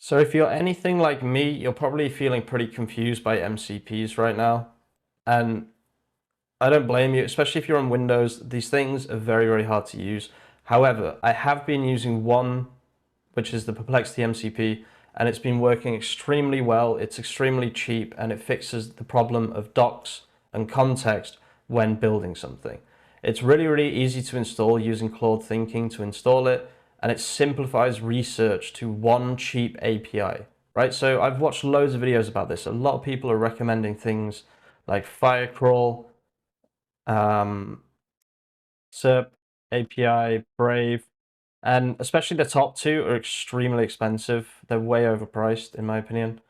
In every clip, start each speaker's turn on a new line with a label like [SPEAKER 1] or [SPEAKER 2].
[SPEAKER 1] So if you're anything like me, you're probably feeling pretty confused by MCPs right now. And I don't blame you, especially if you're on Windows. These things are very, very hard to use. However, I have been using one, which is the Perplexity MCP, and it's been working extremely well. It's extremely cheap, and it fixes the problem of docs and context when building something. It's really, really easy to install using Claude Thinking to install it, and it simplifies research to one cheap API, right? So I've watched loads of videos about this. A lot of people are recommending things like firecrawl, SERP, API, Brave, and especially the top two are extremely expensive. They're way overpriced, in my opinion.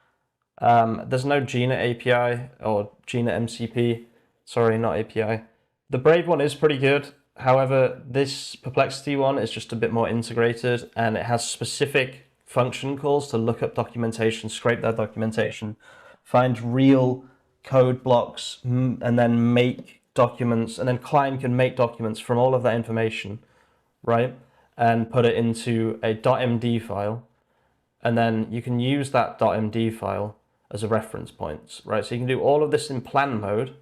[SPEAKER 1] There's no Gina API or Gina MCP. Sorry, not API. The Brave one is pretty good. However, this Perplexity one is just a bit more integrated, and it has specific function calls to look up documentation, scrape that documentation, find real code blocks, and then make documents, and then CLINE can make documents from all of that information, right? And put it into a .md file, and then you can use that .md file as a reference point, right? So you can do all of this in plan mode,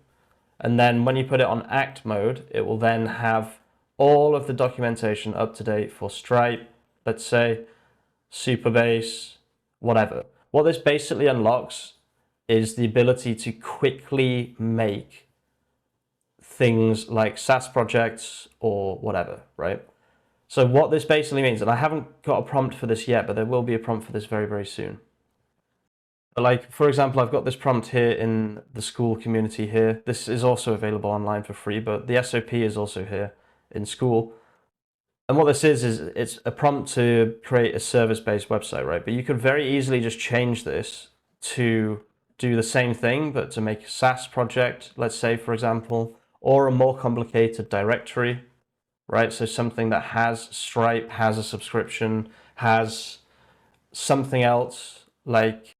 [SPEAKER 1] and then when you put it on act mode, it will then have all of the documentation up to date for Stripe, let's say, Supabase, whatever. What this basically unlocks is the ability to quickly make things like SaaS projects or whatever, right? So what this basically means, and I haven't got a prompt for this yet, but there will be a prompt for this very, very soon. But like, for example, I've got this prompt here in the Skool community here. This is also available online for free, but the SOP is also here in Skool. And what this is it's a prompt to create a service-based website, right? But you could very easily just change this to do the same thing, but to make a SaaS project, let's say, for example, or a more complicated directory, right? So something that has Stripe, has a subscription, has something else like,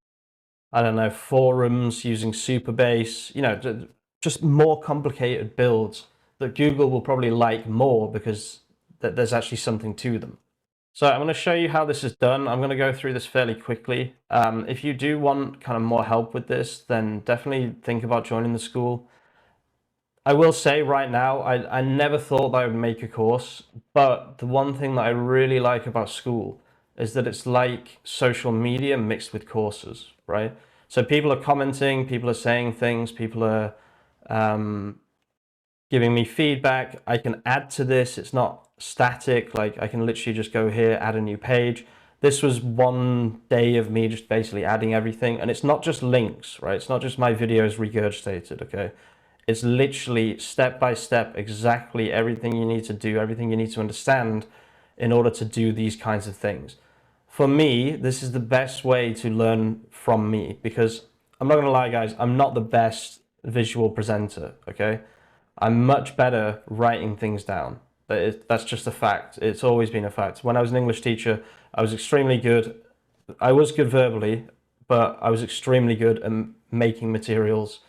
[SPEAKER 1] I don't know, forums using Supabase, you know, just more complicated builds that Google will probably like more because there's actually something to them. So I'm going to show you how this is done. I'm going to go through this fairly quickly. If you do want kind of more help with this, then definitely think about joining the Skool. I will say right now, I never thought that I would make a course, but the one thing that I really like about Skool is that it's like social media mixed with courses, right? So people are commenting, people are saying things, people are giving me feedback. I can add to this. It's not static. Like I can literally just go here, add a new page. This was one day of me just basically adding everything. And it's not just links, right? It's not just my videos regurgitated, okay? It's literally step by step, exactly everything you need to do, everything you need to understand in order to do these kinds of things. For me, this is the best way to learn from me because I'm not going to lie, guys, I'm not the best visual presenter, okay? I'm much better writing things down. That's just a fact. It's always been a fact. When I was an English teacher, I was extremely good. I was good verbally, but I was extremely good at making materials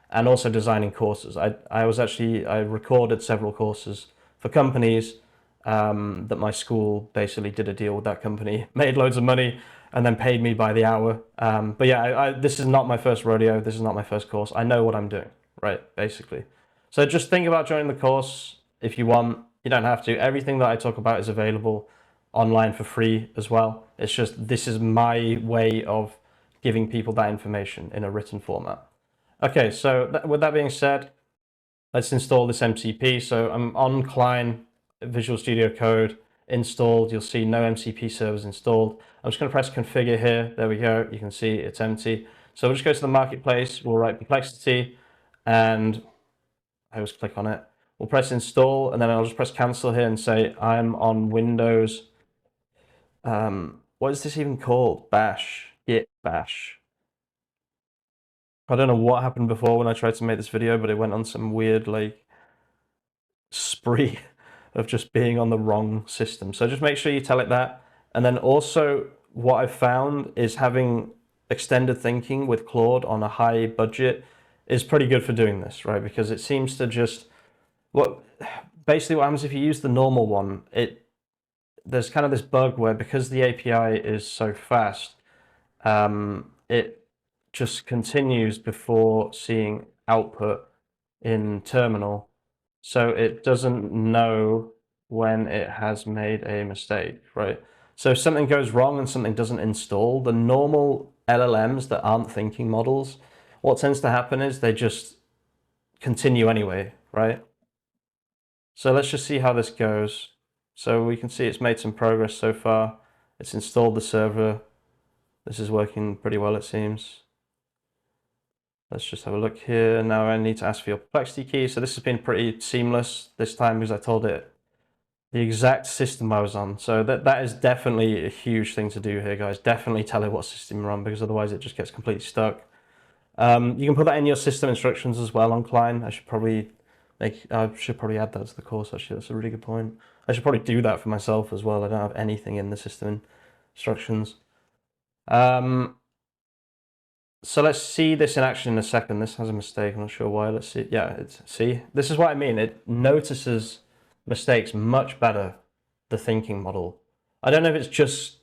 [SPEAKER 1] and also designing courses. I recorded several courses for companies that my school basically did a deal with that company, made loads of money, and then paid me by the hour. But yeah, this is not my first rodeo. This is not my first course. I know what I'm doing, right, basically. So just think about joining the course if you want. You don't have to. Everything that I talk about is available online for free as well. It's just this is my way of giving people that information in a written format. Okay, so with that being said, let's install this MCP. So I'm on CLINE, Visual Studio Code installed. You'll see no MCP servers installed. I'm just going to press configure here. There we go. You can see it's empty. So we'll just go to the marketplace. We'll write perplexity and I always click on it. We'll press install and then I'll just press cancel here and say I'm on Windows. What is this even called? Bash, git bash. I don't know what happened before when I tried to make this video, but it went on some weird like spree of just being on the wrong system. So just make sure you tell it that. And then also what I've found is having extended thinking with Claude on a high budget is pretty good for doing this, right? Because it seems to just, basically what happens if you use the normal one, there's kind of this bug where because the API is so fast, it just continues before seeing output in terminal. So it doesn't know when it has made a mistake, right? So if something goes wrong and something doesn't install, the normal LLMs that aren't thinking models, what tends to happen is they just continue anyway, right? So let's just see how this goes. So we can see it's made some progress so far. It's installed the server. This is working pretty well, it seems. Let's just have a look here. Now I need to ask for your perplexity key. So this has been pretty seamless this time because I told it the exact system I was on. So that is definitely a huge thing to do here, guys. Definitely tell it what system you're on, because otherwise it just gets completely stuck. You can put that in your system instructions as well on CLINE. I should probably add that to the course, actually. That's a really good point. I should probably do that for myself as well. I don't have anything in the system instructions. So let's see this in action in a second. This has a mistake. I'm not sure why. Let's see. Yeah, see, this is what I mean. It notices mistakes much better, the thinking model. I don't know if it's just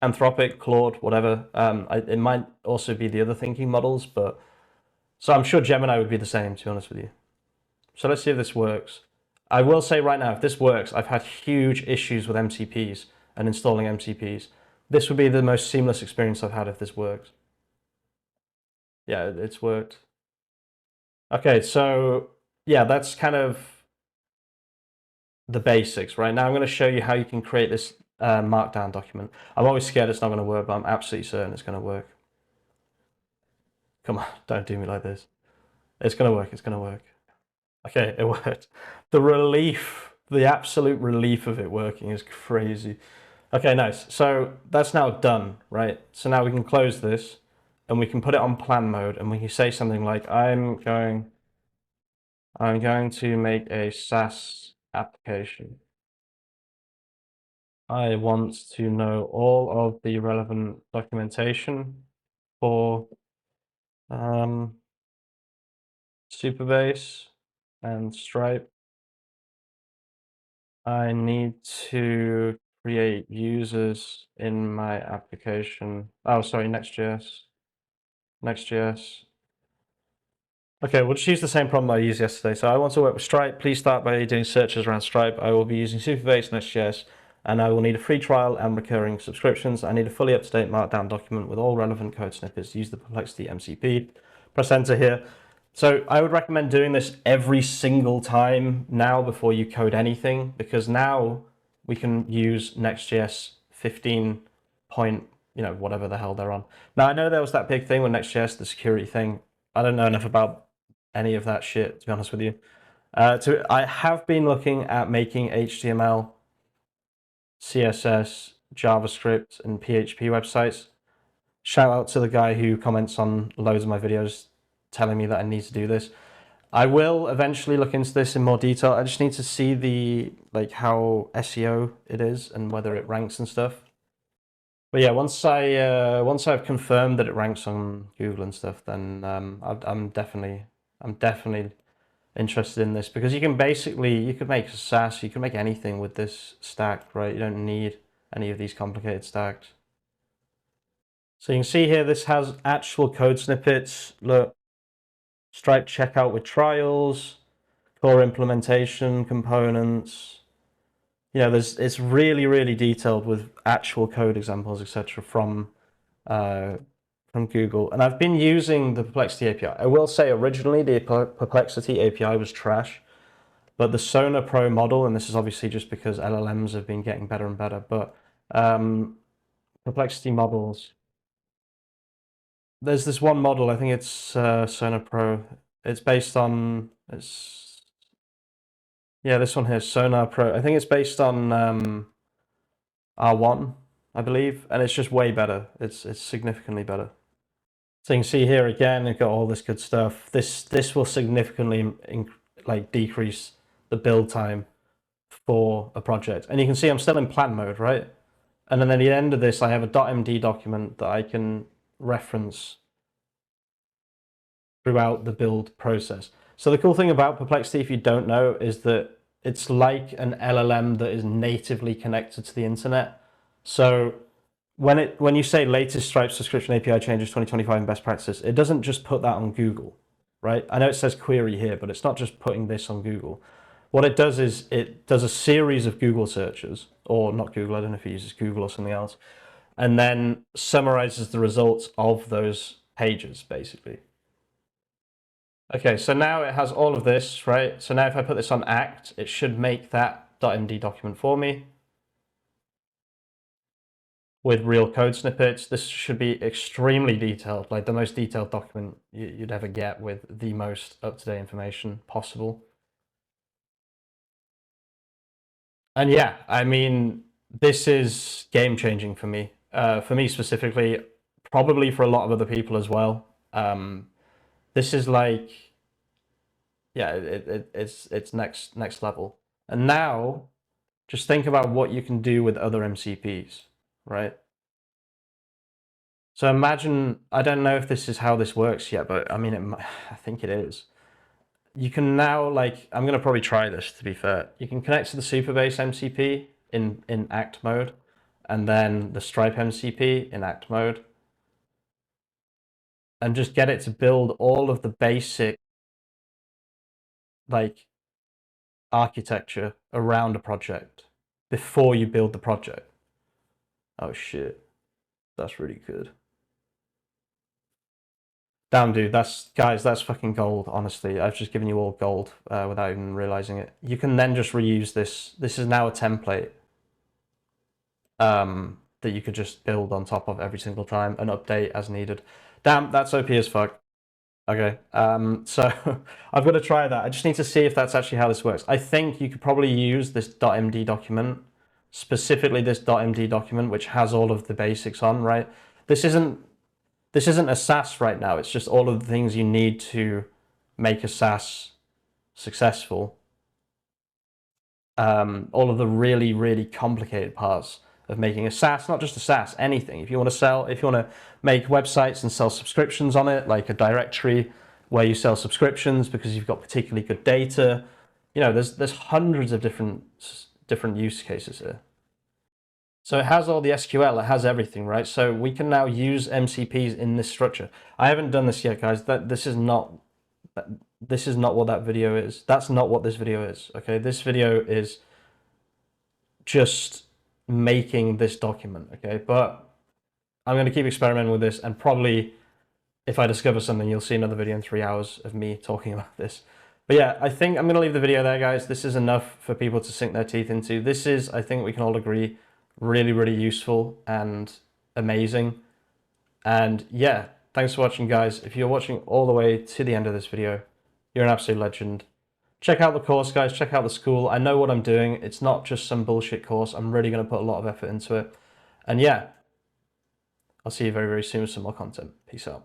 [SPEAKER 1] Anthropic, Claude, whatever. It might also be the other thinking models, but so I'm sure Gemini would be the same, to be honest with you. So let's see if this works. I will say right now, if this works, I've had huge issues with MCPs and installing MCPs. This would be the most seamless experience I've had if this works. Yeah, it's worked. Okay, so yeah, that's kind of the basics, right? Now I'm going to show you how you can create this markdown document. I'm always scared it's not going to work, but I'm absolutely certain it's going to work. Come on, don't do me like this. It's going to work, it's going to work. Okay, it worked. The relief, the absolute relief of it working is crazy. Okay, nice. So that's now done, right? So now we can close this and we can put it on plan mode, and we can say something like, I'm going to make a SaaS application. I want to know all of the relevant documentation for Supabase and Stripe. I need to create users in my application. Oh, sorry, Next.js. Okay, we'll just use the same problem I used yesterday. So I want to work with Stripe. Please start by doing searches around Stripe. I will be using Supabase, Next.js, and I will need a free trial and recurring subscriptions. I need a fully up-to-date markdown document with all relevant code snippets. Use the perplexity MCP. Press enter here. So I would recommend doing this every single time now before you code anything, because now we can use Next.js 15 point, whatever the hell they're on. Now I know there was that big thing with Next.js, the security thing. I don't know enough about any of that shit, to be honest with you. I have been looking at making HTML, CSS, JavaScript, and PHP websites. Shout out to the guy who comments on loads of my videos telling me that I need to do this. I will eventually look into this in more detail. I just need to see how SEO it is and whether it ranks and stuff. But yeah, once I've confirmed that it ranks on Google and stuff, then I'm definitely interested in this, because you could make a SaaS, you can make anything with this stack, right? You don't need any of these complicated stacks. So you can see here, this has actual code snippets. Look, Stripe checkout with trials, core implementation components. It's really, really detailed with actual code examples, etc. from Google. And I've been using the Perplexity API. I will say originally the Perplexity API was trash, but the Sonar Pro model, and this is obviously just because LLMs have been getting better and better, but Perplexity models, there's this one model, I think it's Sonar Pro. It's based on, this one here, Sonar Pro. I think it's based on R1, I believe, and it's just way better. It's significantly better. So you can see here again, you've got all this good stuff. This will significantly decrease the build time for a project. And you can see I'm still in plan mode, right? And then at the end of this, I have a .md document that I can reference throughout the build process. So the cool thing about Perplexity, if you don't know, is that it's like an LLM that is natively connected to the internet. So when you say latest Stripe subscription API changes 2025 and best practices, it doesn't just put that on Google, right? I know it says query here, but it's not just putting this on Google. What it does is it does a series of Google searches, or not Google, I don't know if it uses Google or something else, and then summarizes the results of those pages, basically. Okay, so now it has all of this, right? So now if I put this on Act, it should make that .md document for me with real code snippets. This should be extremely detailed, like the most detailed document you'd ever get with the most up-to-date information possible. And yeah, I mean, this is game-changing for me. For me specifically, probably for a lot of other people as well. This is like, yeah, it's next level. And now, just think about what you can do with other MCPs, right? So imagine, I don't know if this is how this works yet, but I mean, I think it is. You can now, like, I'm going to probably try this to be fair. You can connect to the Supabase MCP in Act mode, and then the Stripe MCP in Act mode, and just get it to build all of the basic, like, architecture around a project before you build the project. Oh shit, that's really good. Damn, dude, guys, that's fucking gold, honestly. I've just given you all gold without even realizing it. You can then just reuse this. This is now a template that you could just build on top of every single time and update as needed. Damn, that's OP as fuck. Okay, so I've got to try that. I just need to see if that's actually how this works. I think you could probably use this .md document, specifically this .md document, which has all of the basics on, right? This isn't a SaaS right now. It's just all of the things you need to make a SaaS successful. All of the really, really complicated parts of making a SaaS, not just a SaaS, anything. If you want to make websites and sell subscriptions on it, like a directory where you sell subscriptions because you've got particularly good data, you know, there's hundreds of different use cases here. So it has all the SQL, it has everything, right? So we can now use MCPs in this structure. I haven't done this yet, guys. This is not what that video is. That's not what this video is, okay? This video is just making this document, okay? But I'm going to keep experimenting with this, and probably if I discover something, you'll see another video in 3 hours of me talking about this. But yeah, I think I'm going to leave the video there, guys. This is enough for people to sink their teeth into. This is, I think we can all agree, really, really useful and amazing. And yeah, thanks for watching, guys. If you're watching all the way to the end of this video, you're an absolute legend. Check out the course, guys. Check out the school. I know what I'm doing. It's not just some bullshit course. I'm really going to put a lot of effort into it. And yeah, I'll see you very, very soon with some more content. Peace out.